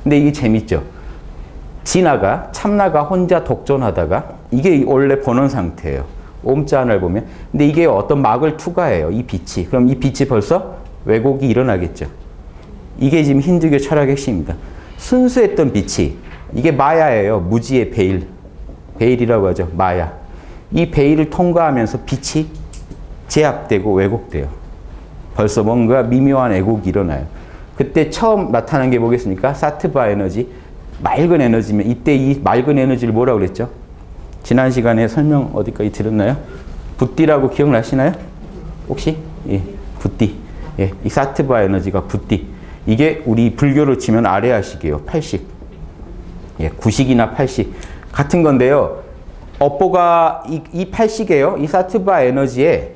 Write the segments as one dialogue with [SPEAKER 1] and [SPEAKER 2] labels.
[SPEAKER 1] 근데 이게 재밌죠. 진화가, 참나가 혼자 독존하다가 이게 원래 본원 상태예요. 옴자 하나를 보면. 근데 이게 어떤 막을 투과해요. 이 빛이. 그럼 이 빛이 벌써 왜곡이 일어나겠죠. 이게 지금 힌두교 철학의 핵심입니다. 순수했던 빛이, 이게 마야예요. 무지의 베일. 베일이라고 하죠. 마야. 이 베일을 통과하면서 빛이 제압되고 왜곡돼요. 벌써 뭔가 미묘한 왜곡이 일어나요. 그때 처음 나타난 게 뭐겠습니까? 사트바 에너지, 맑은 에너지면, 이때 이 맑은 에너지를 뭐라고 그랬죠? 지난 시간에 설명 어디까지 들었나요? 붓디라고 기억나시나요? 혹시? 예, 붓디. 예, 이 사트바 에너지가 붓디. 이게 우리 불교로 치면 아레아식이에요. 8식. 예, 9식이나 8식. 같은 건데요. 업보가 이 8식이에요. 이 사트바 에너지에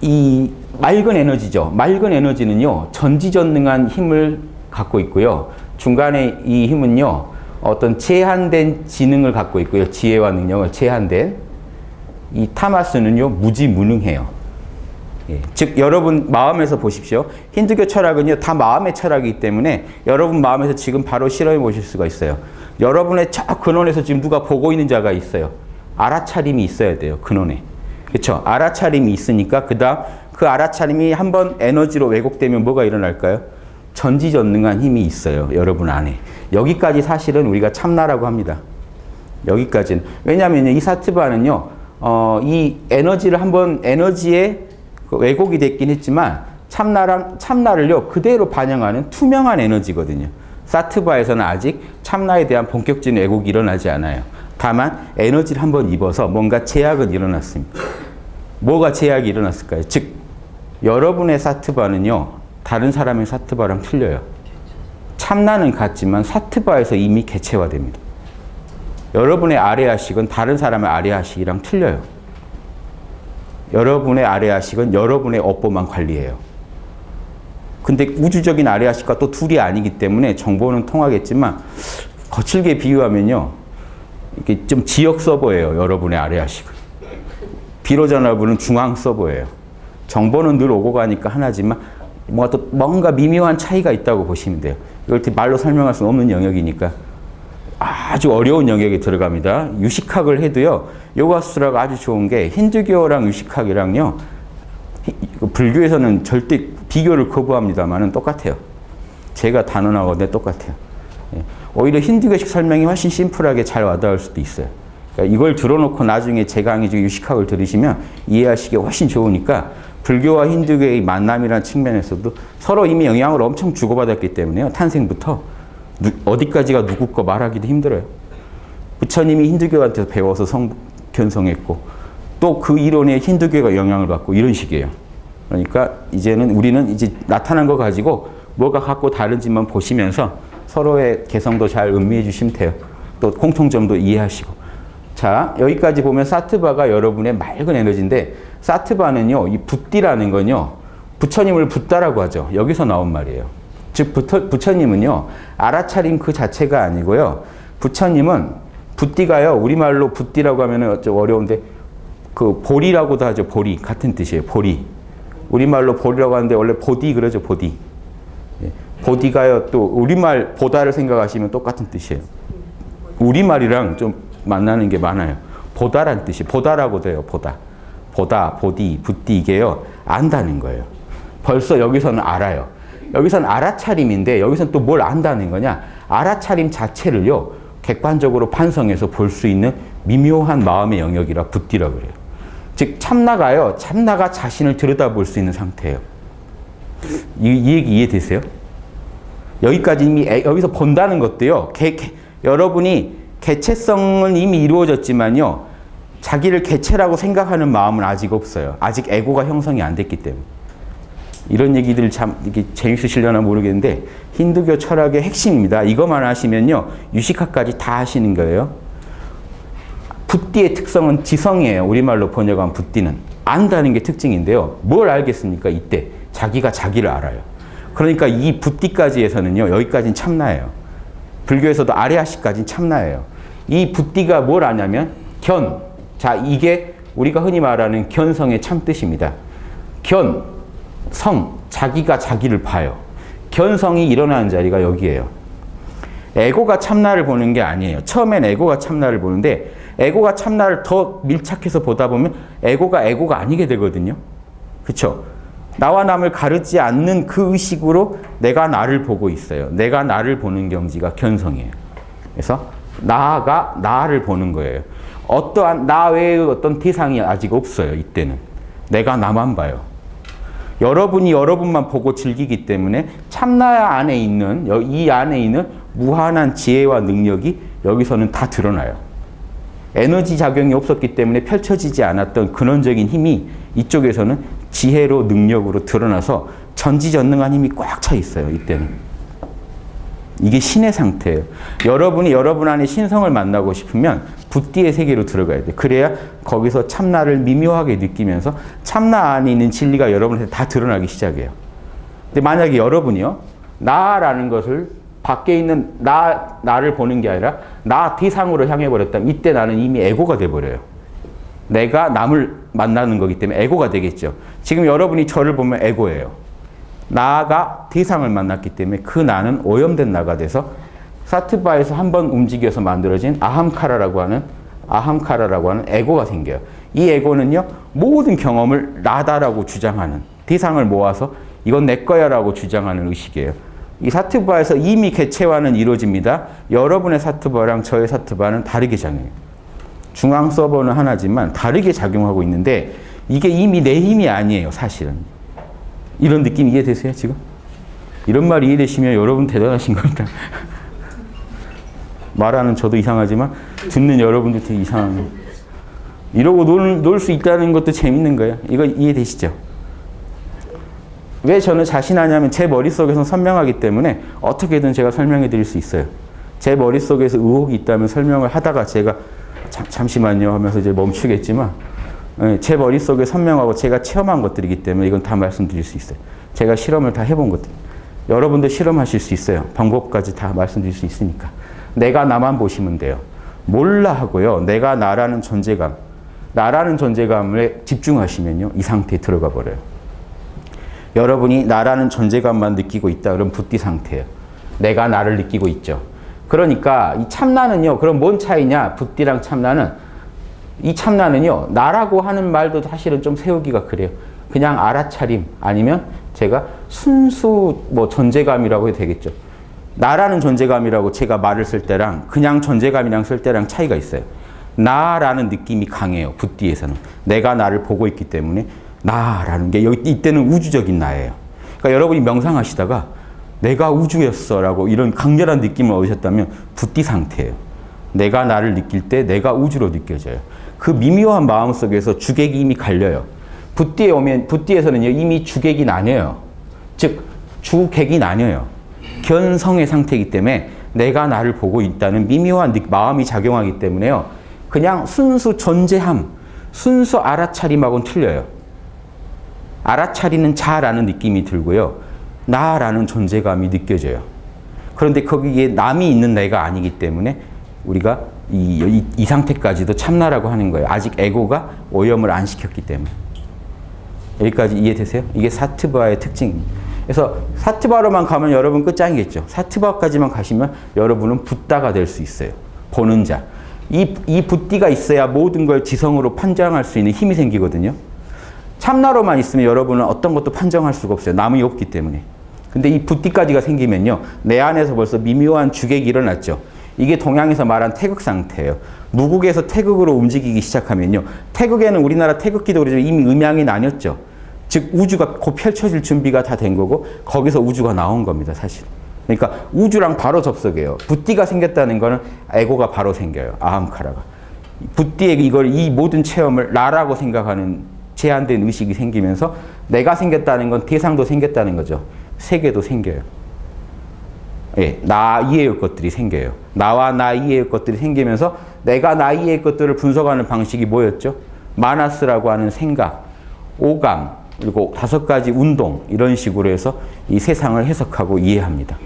[SPEAKER 1] 이 맑은 에너지죠. 맑은 에너지는요, 전지전능한 힘을 갖고 있고요. 중간에 이 힘은요, 어떤 제한된 지능을 갖고 있고요. 지혜와 능력을 제한된. 이 타마스는요, 무지무능해요. 예. 즉, 여러분 마음에서 보십시오. 힌두교 철학은요, 다 마음의 철학이기 때문에 여러분 마음에서 지금 바로 실험해 보실 수가 있어요. 여러분의 저 근원에서 지금 누가 보고 있는 자가 있어요. 알아차림이 있어야 돼요. 근원에. 그렇죠? 알아차림이 있으니까 그다음 그 알아차림이 한번 에너지로 왜곡되면 뭐가 일어날까요? 전지전능한 힘이 있어요. 여러분 안에. 여기까지 사실은 우리가 참나라고 합니다. 여기까지는. 왜냐하면 이 사트바는요. 이 에너지를 한번 에너지에 왜곡이 됐긴 했지만 참나를요. 그대로 반영하는 투명한 에너지거든요. 사트바에서는 아직 참나에 대한 본격적인 왜곡이 일어나지 않아요. 다만 에너지를 한번 입어서 뭔가 제약은 일어났습니다. 뭐가 제약이 일어났을까요? 즉 여러분의 사트바는요. 다른 사람의 사트바랑 틀려요. 참나는 같지만 사트바에서 이미 개체화됩니다. 여러분의 아레아식은 다른 사람의 아레아식이랑 틀려요. 여러분의 아레아식은 여러분의 업보만 관리해요. 근데 우주적인 아레아식과 또 둘이 아니기 때문에 정보는 통하겠지만 거칠게 비유하면요. 이게 좀 지역 서버예요. 여러분의 아레아식은. 비로전화부는 중앙 서버예요. 정보는 늘 오고 가니까 하나지만 뭔가 미묘한 차이가 있다고 보시면 돼요. 이걸 말로 설명할 수 없는 영역이니까 아주 어려운 영역에 들어갑니다. 유식학을 해도요. 요가수라가 아주 좋은 게 힌두교랑 유식학이랑요. 불교에서는 절대 비교를 거부합니다만은 똑같아요. 제가 단언하거든요. 똑같아요. 오히려 힌두교식 설명이 훨씬 심플하게 잘 와닿을 수도 있어요. 그러니까 이걸 들어놓고 나중에 제 강의 중 유식학을 들으시면 이해하시기 훨씬 좋으니까 불교와 힌두교의 만남이라는 측면에서도 서로 이미 영향을 엄청 주고받았기 때문에요. 탄생부터 어디까지가 누구 거 말하기도 힘들어요. 부처님이 힌두교한테서 배워서 견성했고 또 그 이론에 힌두교가 영향을 받고 이런 식이에요. 그러니까 이제는 우리는 이제 나타난 거 가지고 뭐가 갖고 다른지만 보시면서 서로의 개성도 잘 음미해 주시면 돼요. 또 공통점도 이해하시고. 자, 여기까지 보면 사트바가 여러분의 맑은 에너지인데 사트바는요, 이 붓디라는 건요, 부처님을 붓다라고 하죠. 여기서 나온 말이에요. 즉, 부처님은요, 알아차림 그 자체가 아니고요, 부처님은 붓디가요, 우리말로 붓디라고 하면은 좀 어려운데, 그 보리라고도 하죠. 보리. 같은 뜻이에요. 보리. 우리말로 보리라고 하는데 원래 보디 그러죠. 보디. 보디가요, 또 우리말 보다를 생각하시면 똑같은 뜻이에요. 우리말이랑 좀 만나는 게 많아요. 보다란 뜻이 보다라고 돼요. 보다. 보다, 보디, 붓디 이게요. 안다는 거예요. 벌써 여기서는 알아요. 여기서는 알아차림인데 여기서는 또 뭘 안다는 거냐. 알아차림 자체를요. 객관적으로 판성해서 볼 수 있는 미묘한 마음의 영역이라 붓디라고 그래요. 즉 참나가요. 참나가 자신을 들여다볼 수 있는 상태예요. 이 얘기 이해되세요? 여기까지 이미 여기서 본다는 것도요. 여러분이 개체성은 이미 이루어졌지만요. 자기를 개체라고 생각하는 마음은 아직 없어요. 아직 에고가 형성이 안 됐기 때문에. 이런 얘기들 참 이게 재밌으시려나 모르겠는데 힌두교 철학의 핵심입니다. 이것만 하시면요. 유식학까지 다 하시는 거예요. 붓디의 특성은 지성이에요. 우리말로 번역한 붓디는. 안다는 게 특징인데요. 뭘 알겠습니까? 이때. 자기가 자기를 알아요. 그러니까 이 붓디까지에서는요. 여기까지는 참나예요. 불교에서도 아레아식까지는 참나예요. 이 붓디가 뭘 아냐면 견. 자, 이게 우리가 흔히 말하는 견성의 참뜻입니다. 견, 성, 자기가 자기를 봐요. 견성이 일어나는 자리가 여기예요. 에고가 참나를 보는 게 아니에요. 처음엔 에고가 참나를 보는데 에고가 참나를 더 밀착해서 보다 보면 에고가 아니게 되거든요. 그렇죠? 나와 남을 가르지 않는 그 의식으로 내가 나를 보고 있어요. 내가 나를 보는 경지가 견성이에요. 그래서 나가 나를 보는 거예요. 어떠한 나 외의 어떤 대상이 아직 없어요. 이때는. 내가 나만 봐요. 여러분이 여러분만 보고 즐기기 때문에 참나 안에 있는 이 안에 있는 무한한 지혜와 능력이 여기서는 다 드러나요. 에너지 작용이 없었기 때문에 펼쳐지지 않았던 근원적인 힘이 이쪽에서는 지혜로 능력으로 드러나서 전지전능한 힘이 꽉 차 있어요. 이때는. 이게 신의 상태예요. 여러분이 여러분 안에 신성을 만나고 싶으면 붓디의 세계로 들어가야 돼요. 그래야 거기서 참나를 미묘하게 느끼면서 참나 안에 있는 진리가 여러분한테 다 드러나기 시작해요. 근데 만약에 여러분이요, 나라는 것을 밖에 있는 나를 보는 게 아니라 나 대상으로 향해 버렸다면 이때 나는 이미 에고가 돼버려요. 내가 남을 만나는 거기 때문에 에고가 되겠죠. 지금 여러분이 저를 보면 에고예요. 나가 대상을 만났기 때문에 그 나는 오염된 나가 돼서 사트바에서 한번 움직여서 만들어진 아함카라라고 하는 에고가 생겨요. 이 에고는요, 모든 경험을 나다라고 주장하는, 대상을 모아서 이건 내 거야라고 주장하는 의식이에요. 이 사트바에서 이미 개체화는 이루어집니다. 여러분의 사트바랑 저의 사트바는 다르게 작용해요. 중앙 서버는 하나지만 다르게 작용하고 있는데 이게 이미 내 힘이 아니에요, 사실은. 이런 느낌 이해되세요, 지금? 이런 말 이해되시면 여러분 대단하신 겁니다. 말하는 저도 이상하지만 듣는 여러분도 되게 이상한 거예요. 이러고 놀 수 있다는 것도 재밌는 거예요. 이거 이해되시죠? 왜 저는 자신하냐면 제 머릿속에서는 선명하기 때문에 어떻게든 제가 설명해 드릴 수 있어요. 제 머릿속에서 의혹이 있다면 설명을 하다가 제가 잠시만요 하면서 이제 멈추겠지만 제 머릿속에 선명하고 제가 체험한 것들이기 때문에 이건 다 말씀드릴 수 있어요. 제가 실험을 다 해본 것들. 여러분도 실험하실 수 있어요. 방법까지 다 말씀드릴 수 있으니까. 내가 나만 보시면 돼요. 몰라 하고요. 내가 나라는 존재감에 집중하시면요. 이 상태에 들어가 버려요. 여러분이 나라는 존재감만 느끼고 있다. 그럼 붓디 상태예요. 내가 나를 느끼고 있죠. 그러니까 이 참나는요. 그럼 뭔 차이냐? 붓디랑 참나는. 이 참나는요. 나라고 하는 말도 사실은 좀 세우기가 그래요. 그냥 알아차림 아니면 제가 순수 존재감이라고 해도 되겠죠. 나라는 존재감이라고 제가 말을 쓸 때랑 그냥 존재감이랑 쓸 때랑 차이가 있어요. 나라는 느낌이 강해요. 붓디에서는. 내가 나를 보고 있기 때문에 나라는 게 이때는 우주적인 나예요. 그러니까 여러분이 명상하시다가 내가 우주였어 라고 이런 강렬한 느낌을 얻으셨다면 붓디 상태예요. 내가 나를 느낄 때 내가 우주로 느껴져요. 그 미묘한 마음속에서 주객이 이미 갈려요. 붓디에 오면 붓디에서는요 이미 주객이 나뉘어요. 즉 주객이 나뉘어요. 견성의 상태이기 때문에 내가 나를 보고 있다는 미묘한 마음이 작용하기 때문에요. 그냥 순수 존재함, 순수 알아차림하고는 틀려요. 알아차리는 자라는 느낌이 들고요. 나라는 존재감이 느껴져요. 그런데 거기에 남이 있는 내가 아니기 때문에 우리가 이 상태까지도 참나라고 하는 거예요. 아직 에고가 오염을 안 시켰기 때문에. 여기까지 이해되세요? 이게 사트바의 특징입니다. 그래서 사트바로만 가면 여러분 끝장이겠죠. 사트바까지만 가시면 여러분은 붓다가 될 수 있어요. 보는 자. 이 붓디가 있어야 모든 걸 지성으로 판정할 수 있는 힘이 생기거든요. 참나로만 있으면 여러분은 어떤 것도 판정할 수가 없어요. 남이 없기 때문에. 근데 이 붓디까지가 생기면요. 내 안에서 벌써 미묘한 주객이 일어났죠. 이게 동양에서 말한 태극 상태예요. 무국에서 태극으로 움직이기 시작하면요. 태극에는 우리나라 태극기도 그러지만 이미 음양이 나뉘었죠. 즉 우주가 곧 펼쳐질 준비가 다 된 거고 거기서 우주가 나온 겁니다. 사실. 그러니까 우주랑 바로 접속해요. 붓디가 생겼다는 거는 에고가 바로 생겨요. 아함카라가. 붓디에 이 모든 체험을 나라고 생각하는 제한된 의식이 생기면서 내가 생겼다는 건 대상도 생겼다는 거죠. 세계도 생겨요. 예, 나 이외의 것들이 생겨요. 나와 나 이외의 것들이 생기면서 내가 나 이외의 것들을 분석하는 방식이 뭐였죠? 마나스라고 하는 생각, 오감, 그리고 5가지 운동 이런 식으로 해서 이 세상을 해석하고 이해합니다.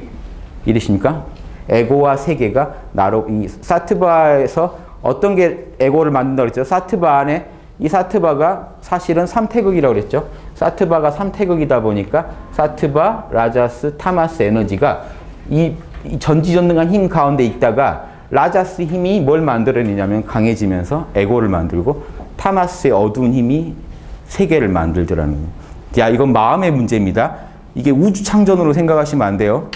[SPEAKER 1] 이해되십니까? 에고와 세계가 나로 이 사트바에서 어떤 게 에고를 만든다고 그랬죠? 사트바 안에 이 사트바가 사실은 3태극이라고 그랬죠. 사트바가 3태극이다 보니까 사트바, 라자스, 타마스 에너지가 이 이 전지전능한 힘 가운데 있다가 라자스 힘이 뭘 만들어내냐면 강해지면서 에고를 만들고 타마스의 어두운 힘이 세계를 만들더라는 거예요. 야, 이건 마음의 문제입니다. 이게 우주 창전으로 생각하시면 안 돼요.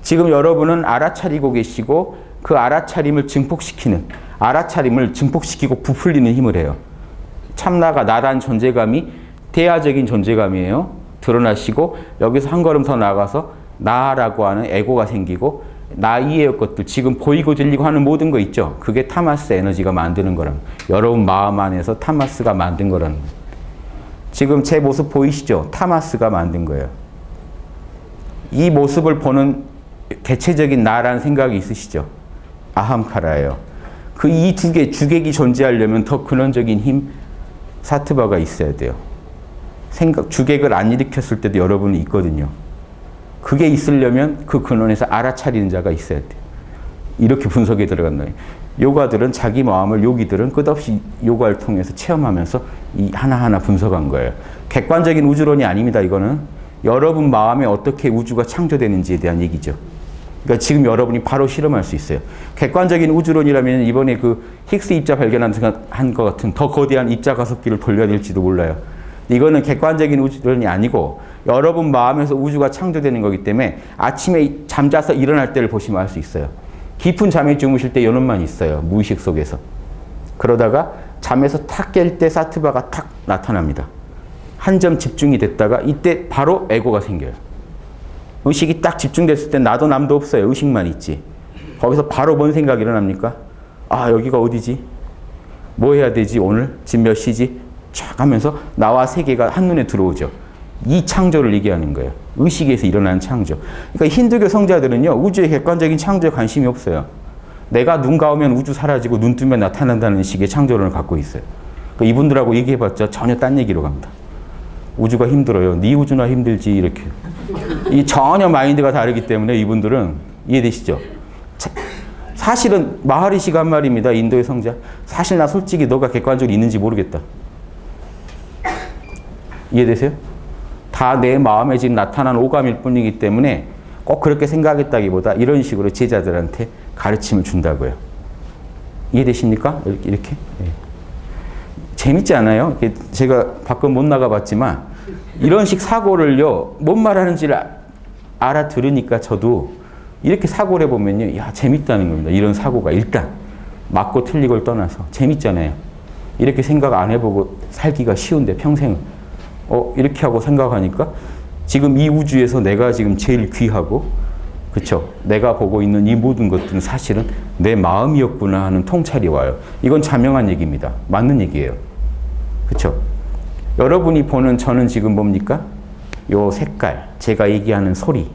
[SPEAKER 1] 지금 여러분은 알아차리고 계시고 그 알아차림을 증폭시키고 부풀리는 힘을 해요. 참나가 나란 존재감이 대하적인 존재감이에요. 드러나시고 여기서 한 걸음 더 나가서 나라고 하는 에고가 생기고 나 이외의 것들 지금 보이고 들리고 하는 모든 거 있죠. 그게 타마스 에너지가 만드는 거라는 거예요. 여러분 마음 안에서 타마스가 만든 거라는 거예요. 지금 제 모습 보이시죠? 타마스가 만든 거예요. 이 모습을 보는 대체적인 나라는 생각이 있으시죠? 아함카라예요. 그 이 두 개 주객이 존재하려면 더 근원적인 힘 사트바가 있어야 돼요. 주객을 안 일으켰을 때도 여러분이 있거든요. 그게 있으려면 그 근원에서 알아차리는 자가 있어야 돼요. 이렇게 분석에 들어간 거예요. 요가들은 자기 마음을 요기들은 끝없이 요가를 통해서 체험하면서 이 하나하나 분석한 거예요. 객관적인 우주론이 아닙니다. 이거는 여러분 마음에 어떻게 우주가 창조되는지에 대한 얘기죠. 그러니까 지금 여러분이 바로 실험할 수 있어요. 객관적인 우주론이라면 이번에 그 힉스 입자 발견한 것 같은 더 거대한 입자 가속기를 돌려야 될지도 몰라요. 이거는 객관적인 우주론이 아니고 여러분 마음에서 우주가 창조되는 거기 때문에 아침에 잠자서 일어날 때를 보시면 알 수 있어요. 깊은 잠에 주무실 때 요놈만 있어요. 무의식 속에서. 그러다가 잠에서 탁 깰 때 사트바가 탁 나타납니다. 한 점 집중이 됐다가 이때 바로 에고가 생겨요. 의식이 딱 집중됐을 때 나도 남도 없어요. 의식만 있지. 거기서 바로 뭔 생각이 일어납니까? 아, 여기가 어디지? 뭐 해야 되지? 오늘? 지금 몇 시지? 쫙 하면서 나와 세계가 한눈에 들어오죠. 이 창조를 얘기하는 거예요. 의식에서 일어나는 창조. 그러니까 힌두교 성자들은요, 우주의 객관적인 창조에 관심이 없어요. 내가 눈 감으면 우주 사라지고 눈 뜨면 나타난다는 식의 창조론을 갖고 있어요. 그러니까 이분들하고 얘기해봤자 전혀 딴 얘기로 갑니다. 우주가 힘들어요. 네 우주나 힘들지 이렇게. 이 전혀 마인드가 다르기 때문에 이분들은 이해되시죠? 사실은 마하리시가 한 말입니다. 인도의 성자. 사실 나 솔직히 너가 객관적으로 있는지 모르겠다. 이해되세요? 다 내 마음에 지금 나타난 오감일 뿐이기 때문에 꼭 그렇게 생각했다기보다 이런 식으로 제자들한테 가르침을 준다고요. 이해되십니까? 이렇게? 네. 재밌지 않아요? 제가 밖은 못 나가봤지만 이런 식 사고를요, 뭔 말하는지를 알아들으니까 저도 이렇게 사고를 해보면요, 야, 재밌다는 겁니다. 이런 사고가 일단 맞고 틀리고를 떠나서 재밌잖아요. 이렇게 생각 안 해보고 살기가 쉬운데 평생을. 이렇게 하고 생각하니까 지금 이 우주에서 내가 지금 제일 귀하고, 그쵸? 내가 보고 있는 이 모든 것들은 사실은 내 마음이었구나 하는 통찰이 와요. 이건 자명한 얘기입니다. 맞는 얘기예요. 그쵸? 여러분이 보는 저는 지금 뭡니까? 요 색깔, 제가 얘기하는 소리.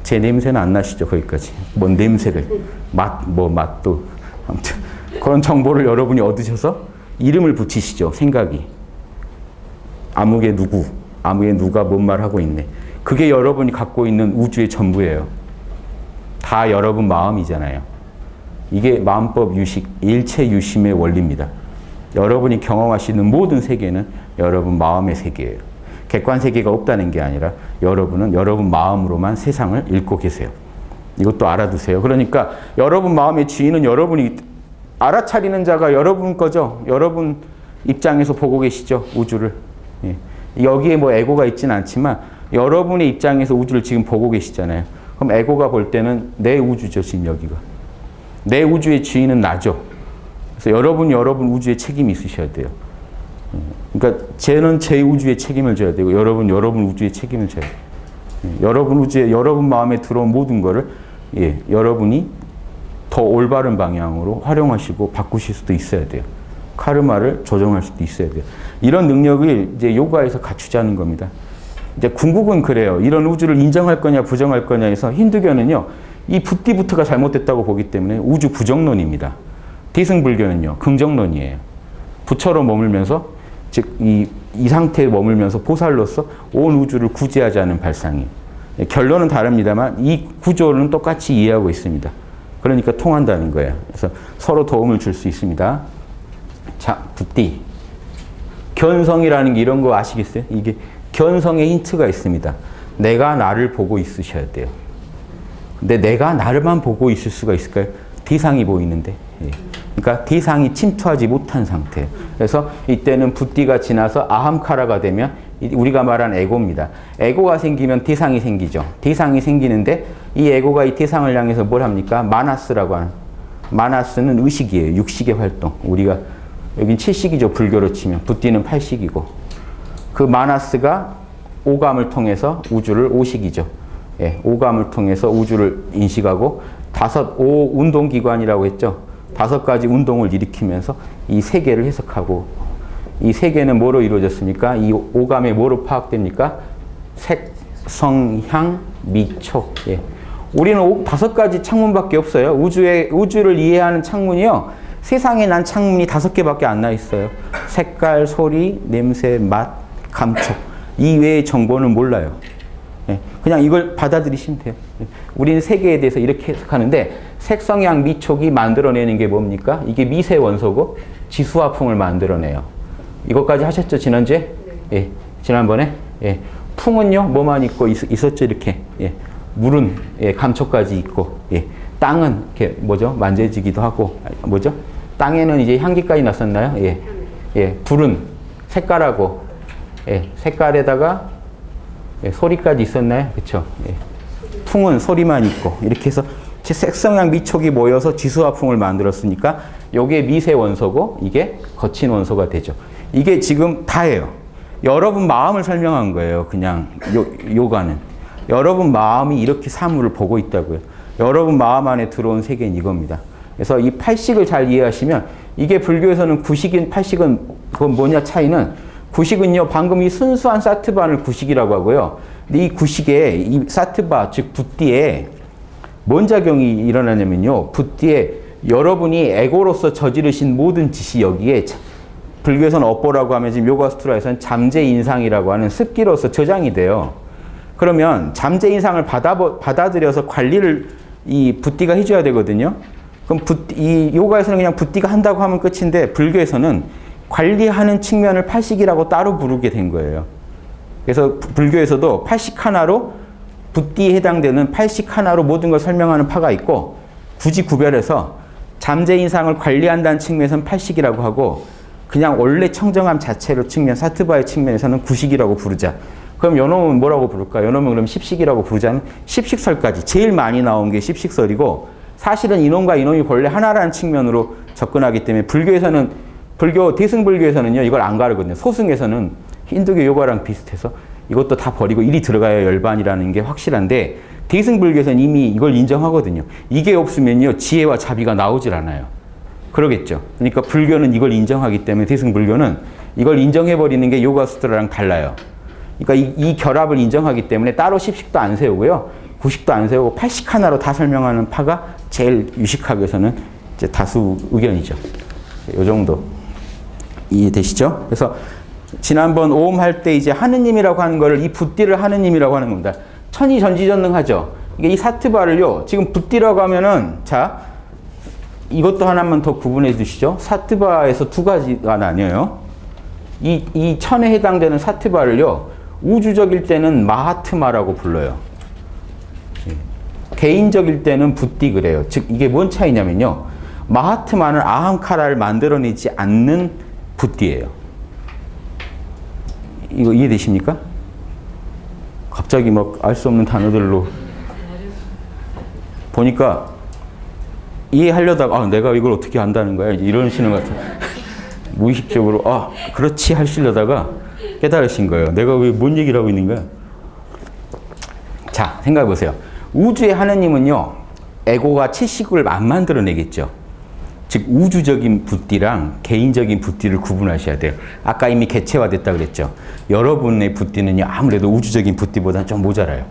[SPEAKER 1] 제 냄새는 안 나시죠? 거기까지. 뭔 냄새를. 맛도. 아무튼. 그런 정보를 여러분이 얻으셔서 이름을 붙이시죠. 생각이. 아무개 누가 뭔 말 하고 있네. 그게 여러분이 갖고 있는 우주의 전부예요. 다 여러분 마음이잖아요. 이게 마음법 유식, 일체 유심의 원리입니다. 여러분이 경험하시는 모든 세계는 여러분 마음의 세계예요. 객관 세계가 없다는 게 아니라 여러분은 여러분 마음으로만 세상을 읽고 계세요. 이것도 알아두세요. 그러니까 여러분 마음의 주인은 여러분이 알아차리는 자가 여러분 거죠. 여러분 입장에서 보고 계시죠. 우주를. 예. 여기에 뭐 에고가 있지는 않지만 여러분의 입장에서 우주를 지금 보고 계시잖아요. 그럼 에고가 볼 때는 내 우주죠. 지금 여기가. 내 우주의 주인은 나죠. 그래서 여러분 우주에 책임이 있으셔야 돼요. 그러니까 쟤는 제 우주에 책임을 져야 되고 여러분 우주에 책임을 져야 돼요. 여러분 우주에 여러분 마음에 들어온 모든 거를 여러분이 더 올바른 방향으로 활용하시고 바꾸실 수도 있어야 돼요. 카르마를 조정할 수도 있어야 돼요. 이런 능력을 이제 요가에서 갖추자는 겁니다. 이제 궁극은 그래요. 이런 우주를 인정할 거냐 부정할 거냐 해서 힌두교는요, 이 붓디부트가 잘못됐다고 보기 때문에 우주 부정론입니다. 대승불교는요, 긍정론이에요. 부처로 머물면서, 즉 이 상태에 머물면서 보살로서 온 우주를 구제하자는 발상이에요. 결론은 다릅니다만 이 구조는 똑같이 이해하고 있습니다. 그러니까 통한다는 거예요. 그래서 서로 도움을 줄 수 있습니다. 자, 붓디. 견성이라는 게 이런 거 아시겠어요? 이게 견성의 힌트가 있습니다. 내가 나를 보고 있으셔야 돼요. 근데 내가 나를만 보고 있을 수가 있을까요? 대상이 보이는데. 예. 그러니까 대상이 침투하지 못한 상태. 그래서 이때는 붓띠가 지나서 아함카라가 되면 우리가 말한 에고입니다. 에고가 생기면 대상이 생기죠. 대상이 생기는데 이 에고가 이 대상을 향해서 뭘 합니까? 마나스라고 하는. 마나스는 의식이에요. 육식의 활동. 우리가 여긴 7식이죠. 불교로 치면. 붓띠는 8식이고. 그 마나스가 오감을 통해서 우주를 오식이죠. 예, 오감을 통해서 우주를 인식하고 오 운동기관이라고 했죠. 5가지 운동을 일으키면서 이 세계를 해석하고 이 세계는 뭐로 이루어졌습니까? 이 오감에 뭐로 파악됩니까? 색, 성, 향, 미, 촉. 예. 우리는 5가지 창문밖에 없어요. 우주를 이해하는 창문이요. 세상에 난 창문이 5개밖에 안 나 있어요. 색깔, 소리, 냄새, 맛, 감촉. 이 외의 정보는 몰라요. 예. 그냥 이걸 받아들이시면 돼요. 예. 우리는 세계에 대해서 이렇게 해석하는데 색성향 미촉이 만들어내는 게 뭡니까? 이게 미세 원소고 지수화풍을 만들어내요. 이것까지 하셨죠? 지난주에? 네. 예. 지난번에? 예. 풍은요? 뭐만 있고 있었죠? 이렇게. 예. 물은 예. 감촉까지 있고 예. 땅은 이렇게 뭐죠? 만져지기도 하고 뭐죠? 땅에는 이제 향기까지 났었나요? 예. 예. 불은 색깔하고 예. 색깔에다가 예. 소리까지 있었나요? 그렇죠? 예. 풍은 소리만 있고 이렇게 해서 색성향 미촉이 모여서 지수화풍을 만들었으니까 이게 미세 원소고 이게 거친 원소가 되죠. 이게 지금 다예요. 여러분 마음을 설명한 거예요. 그냥 요가는. 여러분 마음이 이렇게 사물을 보고 있다고요. 여러분 마음 안에 들어온 세계는 이겁니다. 그래서 이 8식을 잘 이해하시면 이게 불교에서는 9식인 8식은 그건 뭐냐 차이는 9식은요. 방금 이 순수한 사트바를 9식이라고 하고요. 근데 이 9식에 이 사트바 즉 붓띠에 뭔 작용이 일어나냐면요. 붓띠에 여러분이 에고로서 저지르신 모든 짓이 여기에 불교에서는 업보라고 하면 지금 요가수트라에서는 잠재인상이라고 하는 습기로서 저장이 돼요. 그러면 잠재인상을 받아들여서 관리를 이 붓띠가 해줘야 되거든요. 그럼 이 요가에서는 그냥 붓띠가 한다고 하면 끝인데 불교에서는 관리하는 측면을 8식이라고 따로 부르게 된 거예요. 그래서 불교에서도 8식 하나로 붓띠에 해당되는 8식 하나로 모든 걸 설명하는 파가 있고 굳이 구별해서 잠재인상을 관리한다는 측면에서는 8식이라고 하고 그냥 원래 청정함 자체로 측면, 사트바의 측면에서는 9식이라고 부르자. 그럼 요놈은 뭐라고 부를까? 요놈은 그럼 10식이라고 부르자면 10식설까지 제일 많이 나온 게 10식설이고 사실은 이놈과 이놈이 본래 하나라는 측면으로 접근하기 때문에 불교 대승불교에서는요 이걸 안 가르거든요. 소승에서는 힌두교 요가랑 비슷해서 이것도 다 버리고 일이 들어가야 열반이라는 게 확실한데 대승불교에서는 이미 이걸 인정하거든요. 이게 없으면요 지혜와 자비가 나오질 않아요. 그러겠죠. 그러니까 불교는 이걸 인정하기 때문에 대승불교는 이걸 인정해버리는 게 요가수트라랑 달라요. 그러니까 이 결합을 인정하기 때문에 따로 10식도 안 세우고요. 9식도 안 세우고 8식 하나로 다 설명하는 파가 제일 유식학에서는 이제 다수 의견이죠. 이 정도 이해되시죠? 그래서 지난번 오음 할 때 이제 하느님이라고 하는 거를 이 붓띠를 하느님이라고 하는 겁니다. 천이 전지전능하죠. 이게 이 사트바를요. 지금 붓띠라고 하면은 자 이것도 하나만 더 구분해 주시죠. 사트바에서 2가지가 나뉘어요. 이 천에 해당되는 사트바를요. 우주적일 때는 마하트마라고 불러요. 개인적일 때는 붓띠 그래요. 즉 이게 뭔 차이냐면요. 마하트마는 아함카라를 만들어내지 않는 붓띠예요. 이거 이해되십니까? 갑자기 막 알 수 없는 단어들로 보니까 이해하려다가 내가 이걸 어떻게 안다는 거야 이러시는 것 같아요. 무의식적으로 그렇지 하시려다가 깨달으신 거예요. 내가 왜 뭔 얘기를 하고 있는 거야? 자 생각해 보세요. 우주의 하느님은요 에고가 7식을 안 만들어내겠죠. 즉 우주적인 붓띠랑 개인적인 붓띠를 구분하셔야 돼요. 아까 이미 개체화됐다 그랬죠. 여러분의 붓띠는요 아무래도 우주적인 붓띠보다는 좀 모자라요.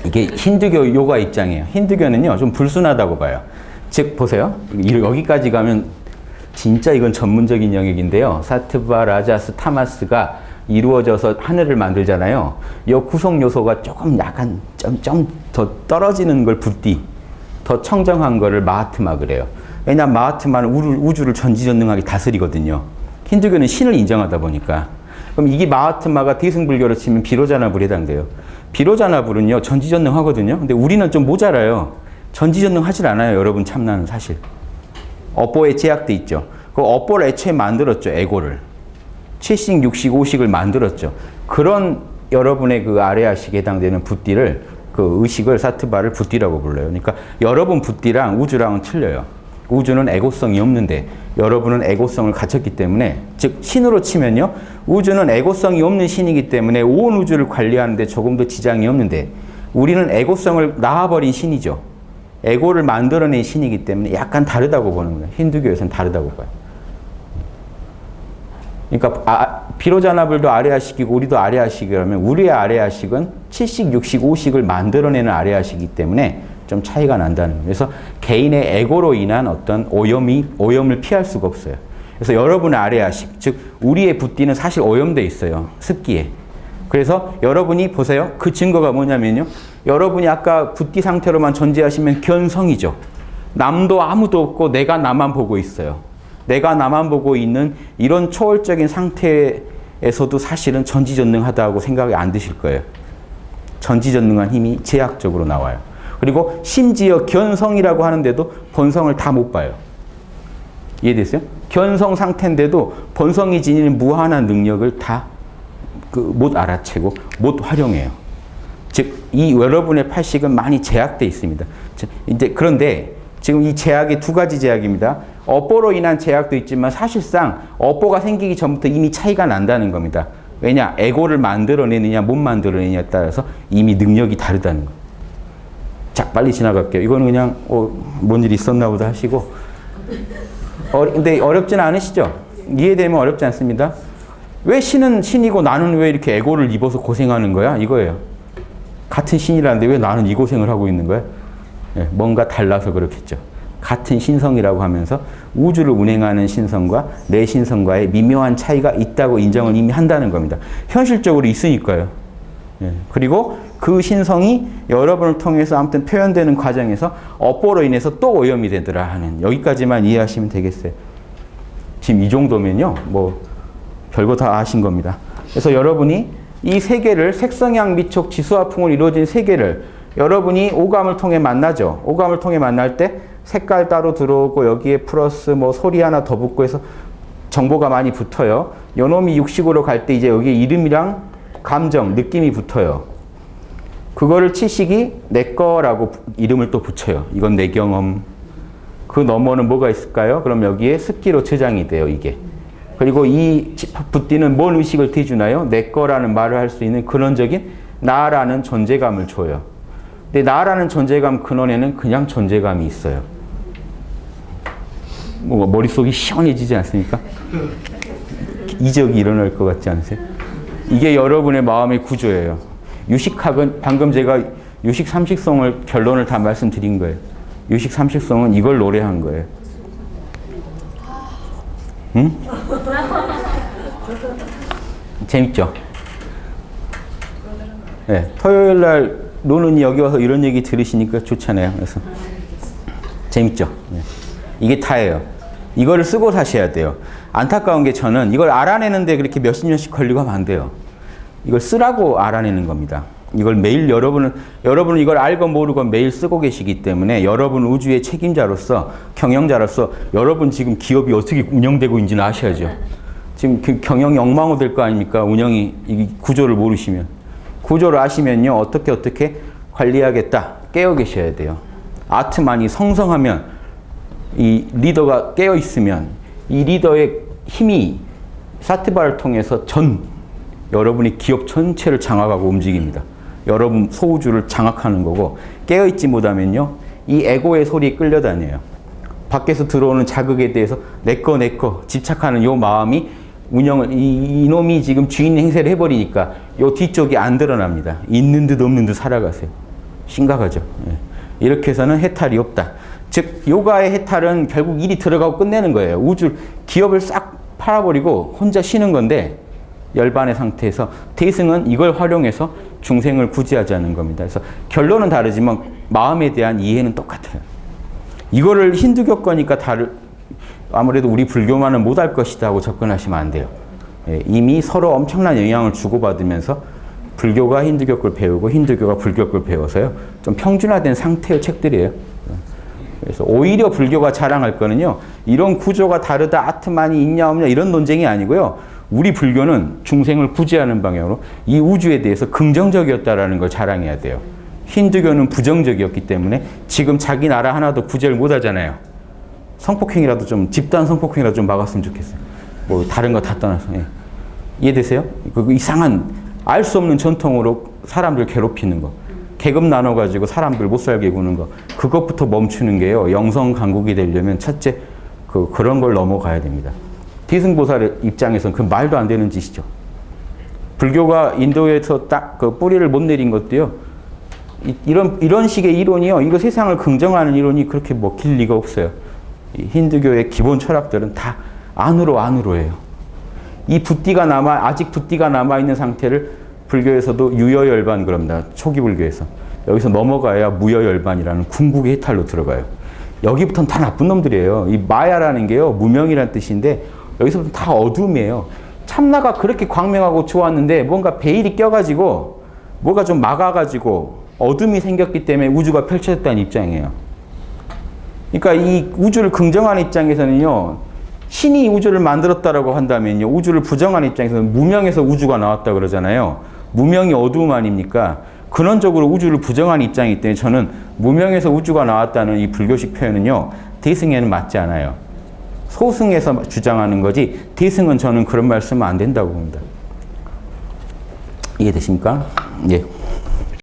[SPEAKER 1] 이게 힌두교 요가 입장이에요. 힌두교는요 좀 불순하다고 봐요. 즉 보세요. 여기까지 가면 진짜 이건 전문적인 영역인데요. 사트바, 라자스, 타마스가 이루어져서 하늘을 만들잖아요. 이 구성 요소가 조금 약간 좀 더 떨어지는 걸 붓띠, 더 청정한 거를 마하트마 그래요. 왜냐하면 마하트마는 우주를 전지전능하게 다스리거든요. 힌두교는 신을 인정하다 보니까. 그럼 이게 마하트마가 대승불교로 치면 비로자나불에 해당돼요. 비로자나불은요 전지전능하거든요. 근데 우리는 좀 모자라요. 전지전능하질 않아요, 여러분. 참나는 사실 업보에 제약돼 있죠. 그 업보를 애초에 만들었죠. 에고를 7식, 6식, 5식을 만들었죠. 그런 여러분의 그 아레아식에 해당되는 붓띠를 그 의식을 사트바를 붓띠라고 불러요. 그러니까 여러분 붓띠랑 우주랑은 틀려요. 우주는 에고성이 없는데 여러분은 에고성을 갖췄기 때문에, 즉 신으로 치면요 우주는 에고성이 없는 신이기 때문에 온 우주를 관리하는데 조금 더 지장이 없는데, 우리는 에고성을 낳아버린 신이죠. 에고를 만들어낸 신이기 때문에 약간 다르다고 보는 거예요. 힌두교에서는 다르다고 봐요. 그러니까 비로자나불도 아레아식이고 우리도 아레아식이라면 우리의 아레아식은 7식, 6식, 5식을 만들어내는 아레아식이기 때문에 좀 차이가 난다는 거예요. 그래서 개인의 에고로 인한 어떤 오염을 피할 수가 없어요. 그래서 여러분의 아레아식, 즉 우리의 붓띠는 사실 오염돼 있어요. 습기에. 그래서 여러분이 보세요. 그 증거가 뭐냐면요. 여러분이 아까 붓띠 상태로만 존재하시면 견성이죠. 남도 아무도 없고 내가 나만 보고 있어요. 내가 나만 보고 있는 이런 초월적인 상태에서도 사실은 전지전능하다고 생각이 안 드실 거예요. 전지전능한 힘이 제약적으로 나와요. 그리고 심지어 견성이라고 하는데도 본성을 다 못 봐요. 이해됐어요? 견성 상태인데도 본성이 지니는 무한한 능력을 다 못 알아채고 못 활용해요. 즉, 이 여러분의 팔식은 많이 제약돼 있습니다. 이제 그런데 지금 이 제약이 두 가지 제약입니다. 업보로 인한 제약도 있지만 사실상 업보가 생기기 전부터 이미 차이가 난다는 겁니다. 왜냐? 에고를 만들어내느냐 못 만들어내느냐에 따라서 이미 능력이 다르다는 거예요. 자, 빨리 지나갈게요. 이거는 그냥 뭔 일이 있었나 보다 하시고. 근데 어렵진 않으시죠? 이해되면 어렵지 않습니다. 왜 신은 신이고 나는 왜 이렇게 에고를 입어서 고생하는 거야? 이거예요. 같은 신이라는데 왜 나는 이 고생을 하고 있는 거야? 네, 뭔가 달라서 그렇겠죠. 같은 신성이라고 하면서 우주를 운행하는 신성과 내 신성과의 미묘한 차이가 있다고 인정을 이미 한다는 겁니다. 현실적으로 있으니까요. 예. 그리고 그 신성이 여러분을 통해서 아무튼 표현되는 과정에서 업보로 인해서 또 오염이 되더라 하는, 여기까지만 이해하시면 되겠어요. 지금 이 정도면요 뭐 별거 다 아신 겁니다. 그래서 여러분이 이 세계를, 색성향 미촉 지수화풍으로 이루어진 세계를 여러분이 오감을 통해 만나죠. 오감을 통해 만날 때 색깔 따로 들어오고 여기에 플러스 뭐 소리 하나 더 붙고 해서 정보가 많이 붙어요. 요놈이 육식으로 갈 때 이제 여기에 이름이랑 감정, 느낌이 붙어요. 그거를 치식이 내 거라고 이름을 또 붙여요. 이건 내 경험. 그 너머는 뭐가 있을까요? 그럼 여기에 습기로 저장이 돼요, 이게. 그리고 이 붓띠는 뭔 의식을 띠주나요? 내 거라는 말을 할 수 있는 근원적인 나라는 존재감을 줘요. 근데 나라는 존재감 근원에는 그냥 존재감이 있어요. 뭔가 머릿속이 시원해지지 않습니까? 이적이 일어날 것 같지 않으세요? 이게 여러분의 마음의 구조예요. 유식학은 방금 제가 유식 삼식성을 결론을 다 말씀드린 거예요. 유식 삼식성은 이걸 노래한 거예요. 응? 재밌죠? 네, 토요일 날 노는이 여기 와서 이런 얘기 들으시니까 좋잖아요. 그래서 재밌죠? 네. 이게 다예요. 이거를 쓰고 사셔야 돼요. 안타까운 게 저는 이걸 알아내는데 그렇게 몇십 년씩 걸리고 하면 안 돼요. 이걸 쓰라고 알아내는 겁니다. 이걸 매일 여러분은 이걸 알건 모르건 매일 쓰고 계시기 때문에 여러분 우주의 책임자로서, 경영자로서 여러분 지금 기업이 어떻게 운영되고 있는지는 아셔야죠. 지금 그 경영이 엉망으로 될 거 아닙니까? 운영이, 이 구조를 모르시면. 구조를 아시면요, 어떻게 관리하겠다 깨어 계셔야 돼요. 아트만이 성성하면, 이 리더가 깨어 있으면 이 리더의 힘이 사트바를 통해서 여러분이 기업 전체를 장악하고 움직입니다. 여러분 소우주를 장악하는 거고, 깨어있지 못하면요 이 에고의 소리에 끌려다녀요. 밖에서 들어오는 자극에 대해서 내거 집착하는 요 마음이 운영을, 이놈이 지금 주인 행세를 해버리니까 요 뒤쪽이 안 드러납니다. 있는 듯 없는 듯 살아가세요. 심각하죠. 예. 이렇게 해서는 해탈이 없다. 즉 요가의 해탈은 결국 일이 들어가고 끝내는 거예요. 기업을 싹 팔아버리고 혼자 쉬는 건데, 열반의 상태에서 대승은 이걸 활용해서 중생을 구제하자는 겁니다. 그래서 결론은 다르지만 마음에 대한 이해는 똑같아요. 이거를 힌두교 거니까 아무래도 우리 불교만은 못할 것이다 하고 접근하시면 안 돼요. 예, 이미 서로 엄청난 영향을 주고받으면서 불교가 힌두교 걸 배우고 힌두교가 불교 걸 배워서요. 좀 평준화된 상태의 책들이에요. 그래서 오히려 불교가 자랑할 거는요. 이런 구조가 다르다, 아트만이 있냐 없냐 이런 논쟁이 아니고요. 우리 불교는 중생을 구제하는 방향으로 이 우주에 대해서 긍정적이었다라는 걸 자랑해야 돼요. 힌두교는 부정적이었기 때문에 지금 자기 나라 하나도 구제를 못 하잖아요. 성폭행이라도 좀, 집단 성폭행이라도 좀 막았으면 좋겠어요. 뭐 다른 거 다 떠나서. 예. 이해되세요? 그 이상한 알 수 없는 전통으로 사람들 괴롭히는 거. 계급 나눠가지고 사람들 못 살게 구는 거. 그것부터 멈추는 게요. 영성 강국이 되려면 첫째, 그런 걸 넘어가야 됩니다. 디승보살의 입장에서는 그 말도 안 되는 짓이죠. 불교가 인도에서 딱 그 뿌리를 못 내린 것도요. 이런 식의 이론이요. 이거 세상을 긍정하는 이론이 그렇게 먹힐 리가 없어요. 이 힌두교의 기본 철학들은 다 안으로예요. 이 아직 붓띠가 남아있는 상태를 불교에서도 유여열반 그럽니다. 초기 불교에서. 여기서 넘어가야 무여열반이라는 궁극의 해탈로 들어가요. 여기부터는 다 나쁜 놈들이에요. 이 마야라는 게요. 무명이라는 뜻인데 여기서부터 다 어둠이에요. 참나가 그렇게 광명하고 좋았는데 뭔가 베일이 껴가지고 뭐가 좀 막아가지고 어둠이 생겼기 때문에 우주가 펼쳐졌다는 입장이에요. 그러니까 이 우주를 긍정하는 입장에서는요. 신이 우주를 만들었다라고 한다면요. 우주를 부정하는 입장에서는 무명에서 우주가 나왔다 그러잖아요. 무명이 어두움 아닙니까? 근원적으로 우주를 부정하는 입장이기 때문에 저는 무명에서 우주가 나왔다는 이 불교식 표현은요. 대승에는 맞지 않아요. 소승에서 주장하는 거지 대승은 저는 그런 말 쓰면 안 된다고 봅니다. 이해되십니까? 예.